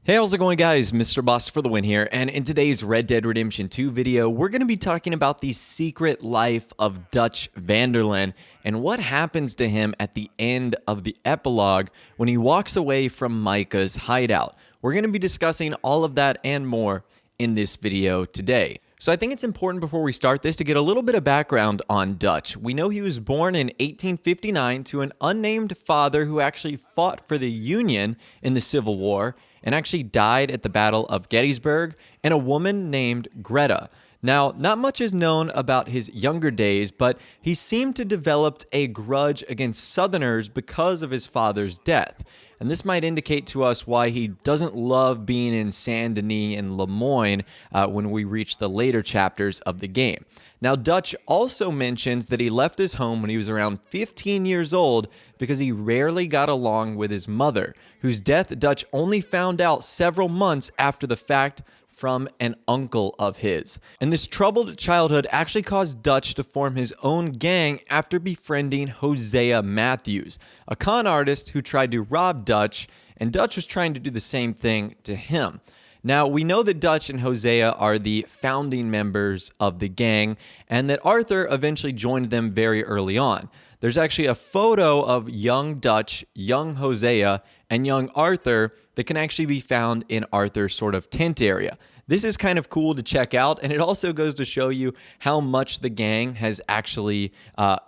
Hey, how's it going, guys? Mr. Boss for the win here, and in today's Red Dead Redemption 2 video, we're going to be talking about the secret life of Dutch van der Linde and what happens to him at the end of the epilogue when he walks away from Micah's hideout. We're going to be discussing all of that and more in this video today. So I think it's important before we start this to get a little bit of background on Dutch. We know he was born in 1859 to an unnamed father who actually fought for the Union in the Civil War and actually died at the Battle of Gettysburg, and a woman named Greta. Now, not much is known about his younger days, but he seemed to develop a grudge against Southerners because of his father's death. And this might indicate to us why he doesn't love being in Saint Denis and Lemoyne when we reach the later chapters of the game. Now, Dutch also mentions that he left his home when he was around 15 years old because he rarely got along with his mother, whose death Dutch only found out several months after the fact from an uncle of his. And this troubled childhood actually caused Dutch to form his own gang after befriending Hosea Matthews, a con artist who tried to rob Dutch, and Dutch was trying to do the same thing to him. Now, we know that Dutch and Hosea are the founding members of the gang, and that Arthur eventually joined them very early on. There's actually a photo of young Dutch, young Hosea, and young Arthur that can actually be found in Arthur's sort of tent area. This is kind of cool to check out, and it also goes to show you how much the gang has actually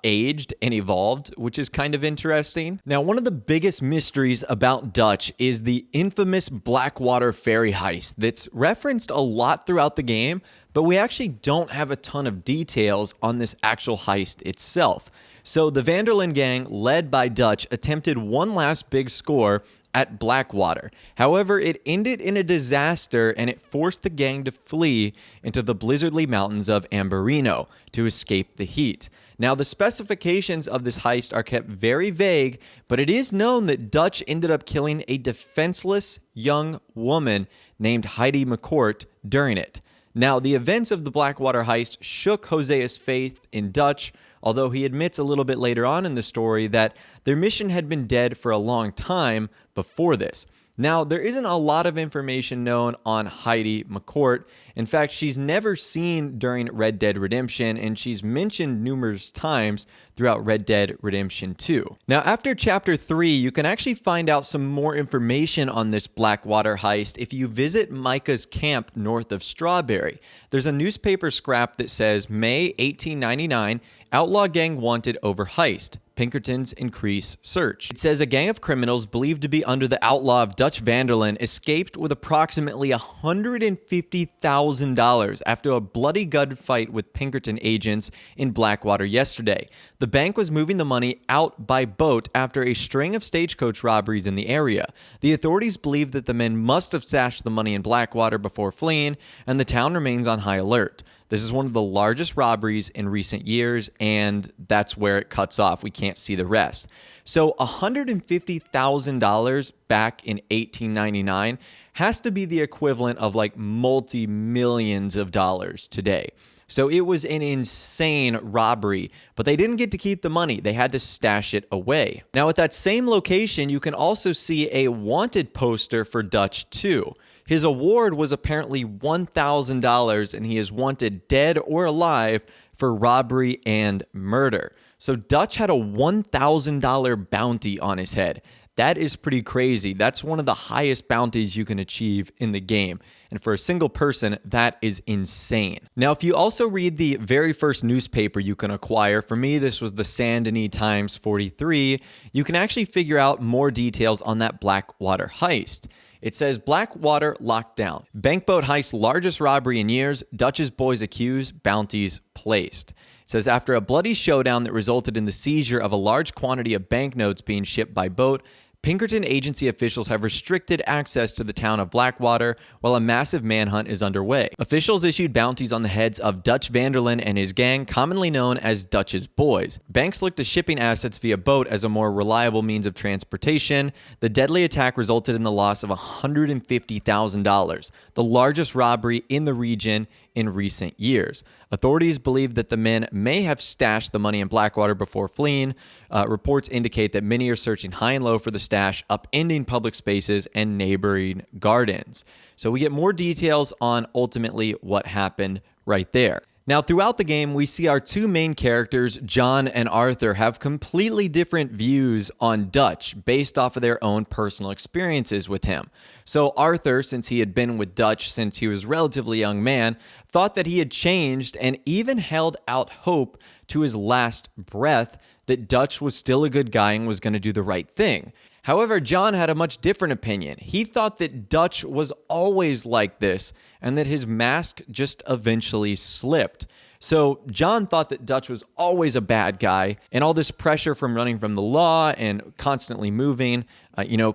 aged and evolved, which is kind of interesting. Now, one of the biggest mysteries about Dutch is the infamous Blackwater ferry heist that's referenced a lot throughout the game, but we actually don't have a ton of details on this actual heist itself. So the van der Linde gang, led by Dutch, attempted one last big score at Blackwater. However, it ended in a disaster, and it forced the gang to flee into the blizzardly mountains of Ambarino to escape the heat. Now, the specifications of this heist are kept very vague, but it is known that Dutch ended up killing a defenseless young woman named Heidi McCourt during it. Now, the events of the Blackwater heist shook Hosea's faith in Dutch, although he admits a little bit later on in the story that their mission had been dead for a long time before this. Now, there isn't a lot of information known on Heidi McCourt. In fact, she's never seen during Red Dead Redemption, and she's mentioned numerous times throughout Red Dead Redemption 2. Now, after Chapter 3, you can actually find out some more information on this Blackwater heist if you visit Micah's camp north of Strawberry. There's a newspaper scrap that says, May 1899, outlaw gang wanted over heist. Pinkerton's increase search. It says a gang of criminals believed to be under the outlaw of Dutch van der Linde escaped with approximately $150,000 after a bloody gunfight with Pinkerton agents in Blackwater yesterday. The bank was moving the money out by boat after a string of stagecoach robberies in the area. The authorities believe that the men must have stashed the money in Blackwater before fleeing, and the town remains on high alert. This is one of the largest robberies in recent years, and that's where it cuts off. We can't see the rest. So $150,000 back in 1899 has to be the equivalent of like multi-millions of dollars today. So it was an insane robbery, but they didn't get to keep the money. They had to stash it away. Now, at that same location, you can also see a wanted poster for Dutch too. His award was apparently $1,000, and he is wanted dead or alive for robbery and murder. So Dutch had a $1,000 bounty on his head. That is pretty crazy. That's one of the highest bounties you can achieve in the game. And for a single person, that is insane. Now, if you also read the very first newspaper you can acquire, for me, this was the Saint Denis Times 43, you can actually figure out more details on that Blackwater heist. It says, Blackwater locked down. Bankboat heist largest robbery in years. Dutch's boys accused. Bounties placed. It says, after a bloody showdown that resulted in the seizure of a large quantity of banknotes being shipped by boat, Pinkerton agency officials have restricted access to the town of Blackwater while a massive manhunt is underway. Officials issued bounties on the heads of Dutch van der Linde and his gang, commonly known as Dutch's Boys. Banks looked to shipping assets via boat as a more reliable means of transportation. The deadly attack resulted in the loss of $150,000, the largest robbery in the region in recent years. Authorities believe that the men may have stashed the money in Blackwater before fleeing. Reports indicate that many are searching high and low for the stash, upending public spaces and neighboring gardens. So we get more details on ultimately what happened right there. Now, throughout the game, we see our two main characters, John and Arthur, have completely different views on Dutch based off of their own personal experiences with him. So Arthur, since he had been with Dutch since he was a relatively young man, thought that he had changed and even held out hope to his last breath that Dutch was still a good guy and was going to do the right thing. However, John had a much different opinion. He thought that Dutch was always like this and that his mask just eventually slipped. So John thought that Dutch was always a bad guy, and all this pressure from running from the law and constantly moving,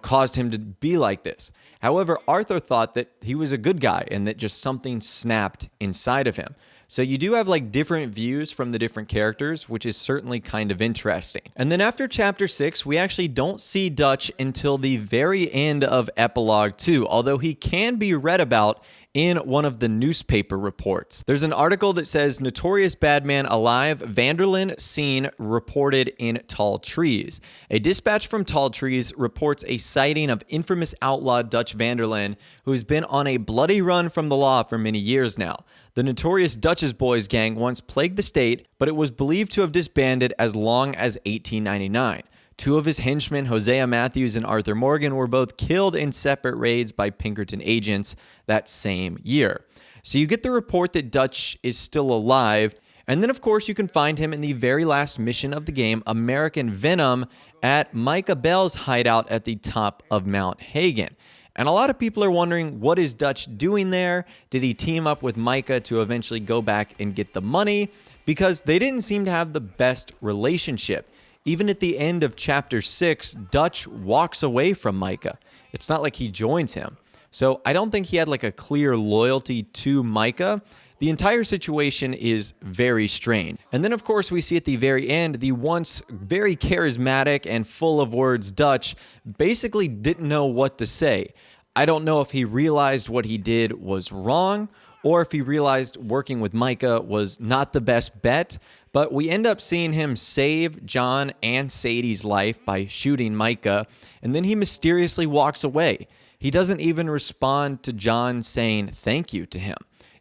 caused him to be like this. However, Arthur thought that he was a good guy and that just something snapped inside of him. So you do have like different views from the different characters, which is certainly kind of interesting. And then after chapter 6, we actually don't see Dutch until the very end of epilogue 2, although he can be read about in one of the newspaper reports. There's an article that says, "Notorious bad man alive, Vanderlyn seen reported in tall trees." A dispatch from Tall Trees reports a sighting of infamous outlaw Dutch Vanderlyn, who has been on a bloody run from the law for many years now. The notorious Dutch's Boys gang once plagued the state, but it was believed to have disbanded as long as 1899. Two of his henchmen, Hosea Matthews and Arthur Morgan, were both killed in separate raids by Pinkerton agents that same year. So you get the report that Dutch is still alive, and then of course you can find him in the very last mission of the game, American Venom, at Micah Bell's hideout at the top of Mount Hagen. And a lot of people are wondering, what is Dutch doing there? Did he team up with Micah to eventually go back and get the money? Because they didn't seem to have the best relationship. Even at the end of chapter 6, Dutch walks away from Micah. It's not like he joins him. So I don't think he had like a clear loyalty to Micah. The entire situation is very strange. And then, of course, we see at the very end, the once very charismatic and full of words Dutch basically didn't know what to say. I don't know if he realized what he did was wrong or if he realized working with Micah was not the best bet. But we end up seeing him save John and Sadie's life by shooting Micah, and then he mysteriously walks away. He doesn't even respond to John saying thank you to him.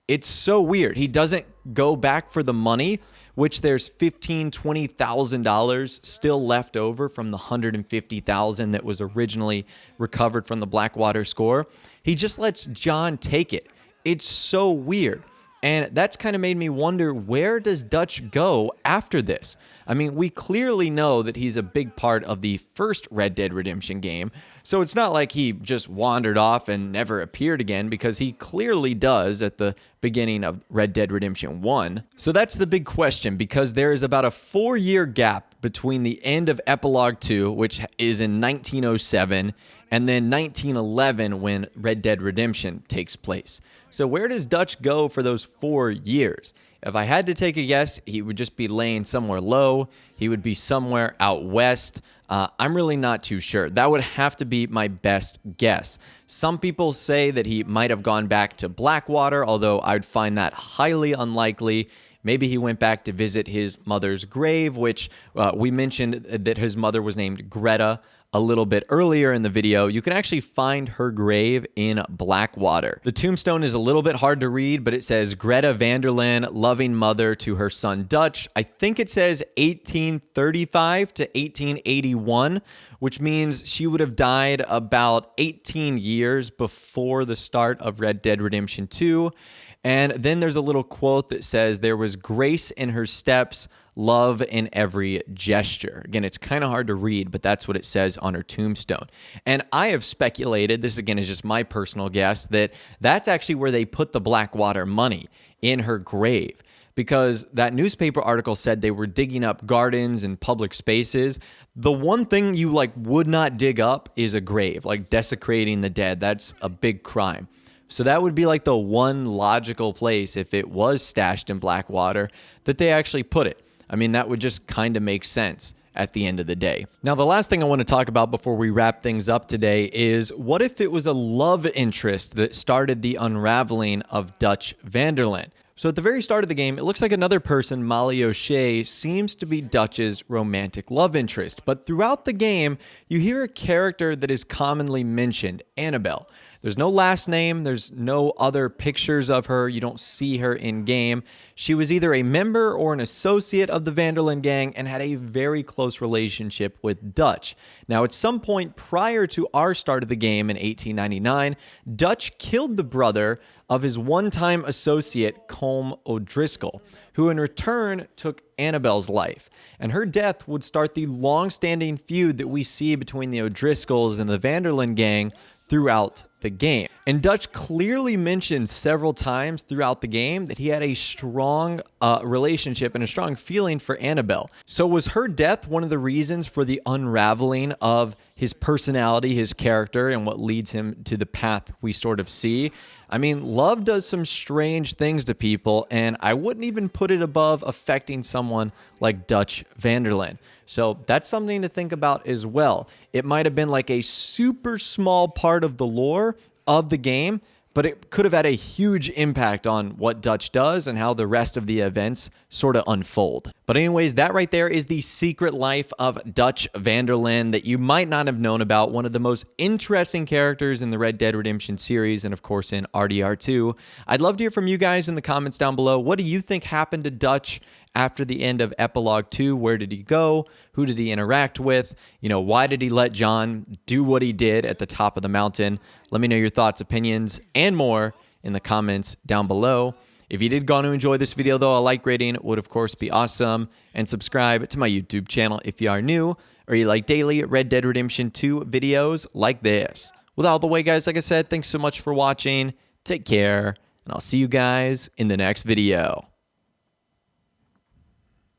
It's so weird. He doesn't go back for the money, which there's $15,000, $20,000 still left over from the $150,000 that was originally recovered from the Blackwater score. He just lets John take it. It's so weird. And that's kind of made me wonder, where does Dutch go after this? I mean, we clearly know that he's a big part of the first Red Dead Redemption game, so it's not like he just wandered off and never appeared again, because he clearly does at the beginning of Red Dead Redemption 1. So that's the big question, because there is about a 4-year gap between the end of Epilogue 2, which is in 1907, and then 1911 when Red Dead Redemption takes place. So where does Dutch go for those 4 years? If I had to take a guess, he would just be laying somewhere low. He would be somewhere out west. I'm really not too sure. That would have to be my best guess. Some people say that he might have gone back to Blackwater, although I'd find that highly unlikely. Maybe he went back to visit his mother's grave, which we mentioned that his mother was named Greta a little bit earlier in the video. You can actually find her grave in Blackwater. The tombstone is a little bit hard to read, but it says Greta Vanderlyn, loving mother to her son Dutch. I think it says 1835 to 1881, which means she would have died about 18 years before the start of Red Dead Redemption 2. And then there's a little quote that says, "There was grace in her steps, love in every gesture." Again, it's kind of hard to read, but that's what it says on her tombstone. And I have speculated, this again is just my personal guess, that that's actually where they put the Blackwater money, in her grave. Because that newspaper article said they were digging up gardens and public spaces. The one thing you would not dig up is a grave, like desecrating the dead. That's a big crime. So that would be like the one logical place, if it was stashed in Blackwater, that they actually put it. I mean, that would just kind of make sense at the end of the day. Now, the last thing I want to talk about before we wrap things up today is, what if it was a love interest that started the unraveling of Dutch Vanderlyn? So at the very start of the game, it looks like another person, Molly O'Shea, seems to be Dutch's romantic love interest. But throughout the game, you hear a character that is commonly mentioned, Annabelle. There's no last name, there's no other pictures of her, you don't see her in game. She was either a member or an associate of the Vanderlyn gang and had a very close relationship with Dutch. Now, at some point prior to our start of the game in 1899, Dutch killed the brother of his one-time associate, Colm O'Driscoll, who in return took Annabelle's life. And her death would start the long-standing feud that we see between the O'Driscolls and the Vanderlyn gang throughout the game. And Dutch clearly mentioned several times throughout the game that he had a strong relationship and a strong feeling for Annabelle. So was her death one of the reasons for the unraveling of his personality, his character, and what leads him to the path we sort of see? I mean, love does some strange things to people, and I wouldn't even put it above affecting someone like Dutch Vanderlyn. So that's something to think about as well. It might have been like a super small part of the lore of the game, but it could have had a huge impact on what Dutch does and how the rest of the events sort of unfold. But anyways, that right there is the secret life of Dutch Vanderlyn that you might not have known about. One of the most interesting characters in the Red Dead Redemption series and of course in RDR2. I'd love to hear from you guys in the comments down below. What do you think happened to Dutch after the end of Epilogue 2? Where did he go? Who did he interact with? You know, why did he let John do what he did at the top of the mountain? Let me know your thoughts, opinions, and more in the comments down below. If you did go on to enjoy this video, though, a like rating would, of course, be awesome. And subscribe to my YouTube channel if you are new or you like daily Red Dead Redemption 2 videos like this. With all the way, guys, like I said, thanks so much for watching. Take care, and I'll see you guys in the next video.